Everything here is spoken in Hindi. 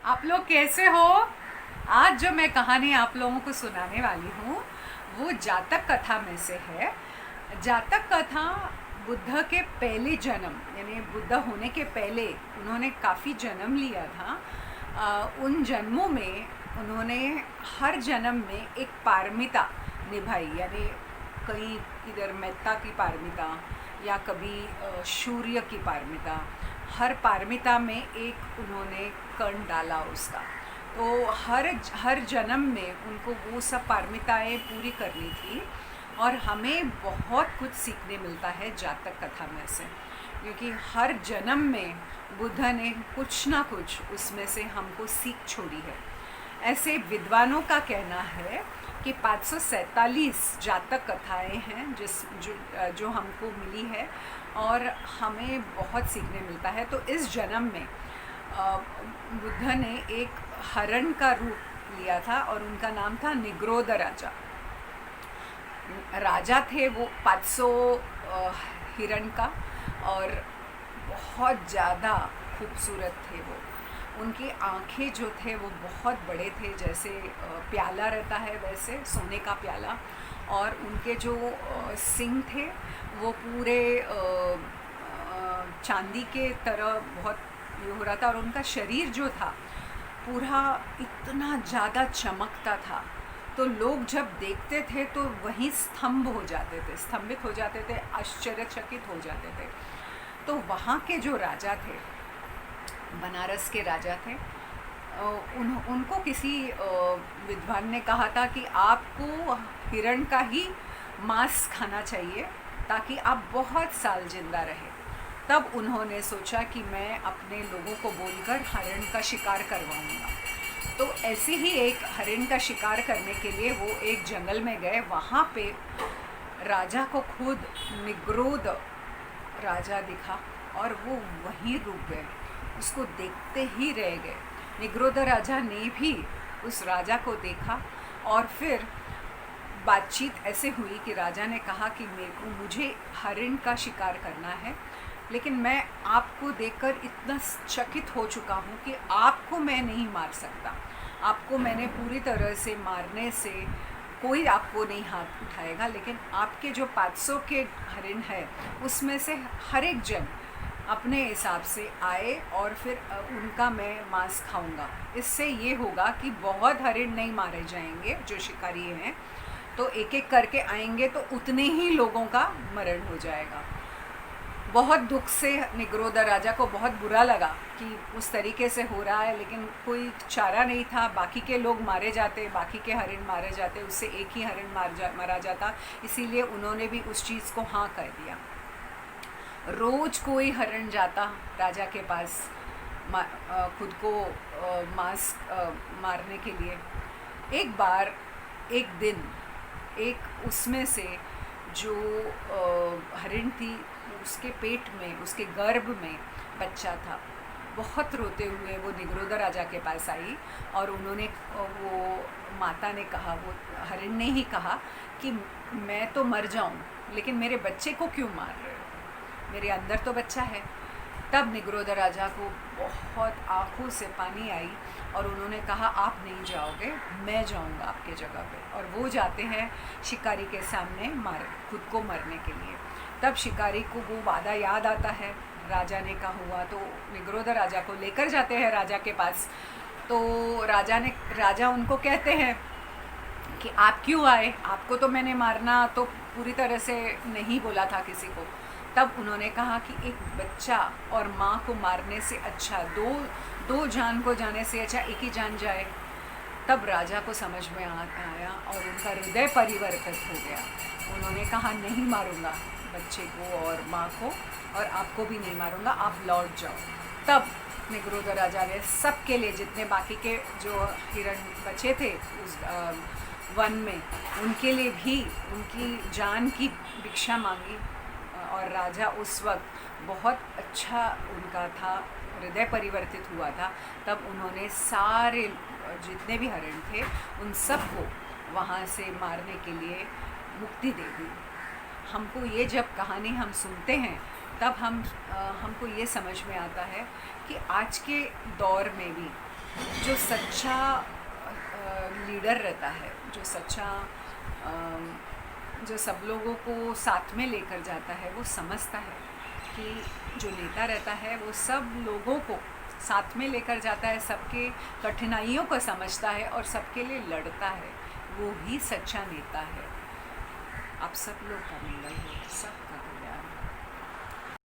आप लोग कैसे हो? आज जो मैं कहानी आप लोगों को सुनाने वाली हूँ वो जातक कथा में से है। जातक कथा बुद्ध के पहले जन्म यानी बुद्ध होने के पहले उन्होंने काफ़ी जन्म लिया था। उन जन्मों में उन्होंने हर जन्म में एक पारमिता निभाई, यानी कहीं इधर मेहता की पारमिता या कभी सूर्य की पारमिता। हर पारमिता में एक उन्होंने कर्ण डाला उसका। तो हर जन्म में उनको वो सब पारमिताएं पूरी करनी थी और हमें बहुत कुछ सीखने मिलता है जातक कथा में से, क्योंकि हर जन्म में बुद्ध ने कुछ ना कुछ उसमें से हमको सीख छोड़ी है। ऐसे विद्वानों का कहना है कि 547 जातक कथाएं हैं जो हमको मिली है और हमें बहुत सीखने मिलता है। तो इस जन्म में बुद्ध ने एक हरण का रूप लिया था और उनका नाम था निग्रोध राजा। राजा थे वो 500 हिरण का और बहुत ज़्यादा खूबसूरत थे वो। उनकी आँखें जो थे वो बहुत बड़े थे, जैसे प्याला रहता है वैसे सोने का प्याला, और उनके जो सिंग थे वो पूरे चांदी के तरह बहुत ये हो रहा था, और उनका शरीर जो था पूरा इतना ज़्यादा चमकता था तो लोग जब देखते थे तो वहीं स्तंभित हो जाते थे, आश्चर्यचकित हो जाते थे। तो वहाँ के जो राजा थे, बनारस के राजा थे, उनको किसी विद्वान ने कहा था कि आपको हिरण का ही मांस खाना चाहिए ताकि आप बहुत साल जिंदा रहे। तब उन्होंने सोचा कि मैं अपने लोगों को बोलकर हरिण का शिकार करवाऊंगा। तो ऐसे ही एक हरिण का शिकार करने के लिए वो एक जंगल में गए। वहाँ पे राजा को खुद निग्रोध राजा दिखा और वो वहीं रुक गए, उसको देखते ही रह गए। निग्रोध राजा ने भी उस राजा को देखा और फिर बातचीत ऐसे हुई कि राजा ने कहा कि मुझे हरिण का शिकार करना है, लेकिन मैं आपको देखकर इतना चकित हो चुका हूँ कि आपको मैं नहीं मार सकता। आपको मैंने पूरी तरह से मारने से कोई आपको नहीं हाथ उठाएगा, लेकिन आपके जो 500 के हरिण है उसमें से हर एक जन अपने हिसाब से आए और फिर उनका मैं मांस खाऊंगा। इससे ये होगा कि बहुत हरिण नहीं मारे जाएंगे जो शिकारी हैं, तो एक एक करके आएंगे तो उतने ही लोगों का मरण हो जाएगा। बहुत दुख से निग्रोध राजा को बहुत बुरा लगा कि उस तरीके से हो रहा है, लेकिन कोई चारा नहीं था। बाकी के लोग मारे जाते, बाकी के हरिण मारे जाते, उससे एक ही हरिण मारा जाता। इसीलिए उन्होंने भी उस चीज़ को हाँ कह दिया। रोज कोई हरिण जाता राजा के पास खुद को मांस मारने के लिए। एक बार एक दिन एक उसमें से जो हरिण थी उसके पेट में, उसके गर्भ में बच्चा था। बहुत रोते हुए वो निग्रोध राजा के पास आई और उन्होंने वो माता ने कहा, वो हरिण ने ही कहा कि मैं तो मर जाऊं, लेकिन मेरे बच्चे को क्यों मार रहे हो, मेरे अंदर तो बच्चा है। तब निग्रोध राजा को बहुत आंखों से पानी आई और उन्होंने कहा आप नहीं जाओगे, मैं जाऊंगा आपके जगह पे। और वो जाते हैं शिकारी के सामने खुद को मरने के लिए। तब शिकारी को वो वादा याद आता है राजा ने कहा हुआ, तो निग्रोध राजा को लेकर जाते हैं राजा के पास। तो राजा उनको कहते हैं कि आप क्यों आए, आपको तो मैंने मारना तो पूरी तरह से नहीं बोला था किसी को। तब उन्होंने कहा कि एक बच्चा और माँ को मारने से अच्छा दो जान को जाने से अच्छा एक ही जान जाए। तब राजा को समझ में आया और उनका हृदय परिवर्तित हो गया। उन्होंने कहा नहीं मारूंगा बच्चे को और माँ को, और आपको भी नहीं मारूंगा, आप लौट जाओ। तब निग्रोध राजा ने सबके लिए, जितने बाकी के जो हिरण बचे थे उस वन में, उनके लिए भी उनकी जान की भिक्षा मांगी। और राजा उस वक्त बहुत अच्छा उनका था, हृदय परिवर्तित हुआ था। तब उन्होंने सारे जितने भी हरिण थे उन सबको वहाँ से मारने के लिए मुक्ति दे दी। हमको ये जब कहानी हम सुनते हैं तब हमको ये समझ में आता है कि आज के दौर में भी जो सच्चा लीडर रहता है, जो सच्चा जो सब लोगों को साथ में लेकर जाता है, वो समझता है कि जो नेता रहता है वो सब लोगों को साथ में लेकर जाता है, सबके कठिनाइयों को समझता है और सबके लिए लड़ता है। वो ही सच्चा नेता है। आप सब लोग का मंगल हो, सबका।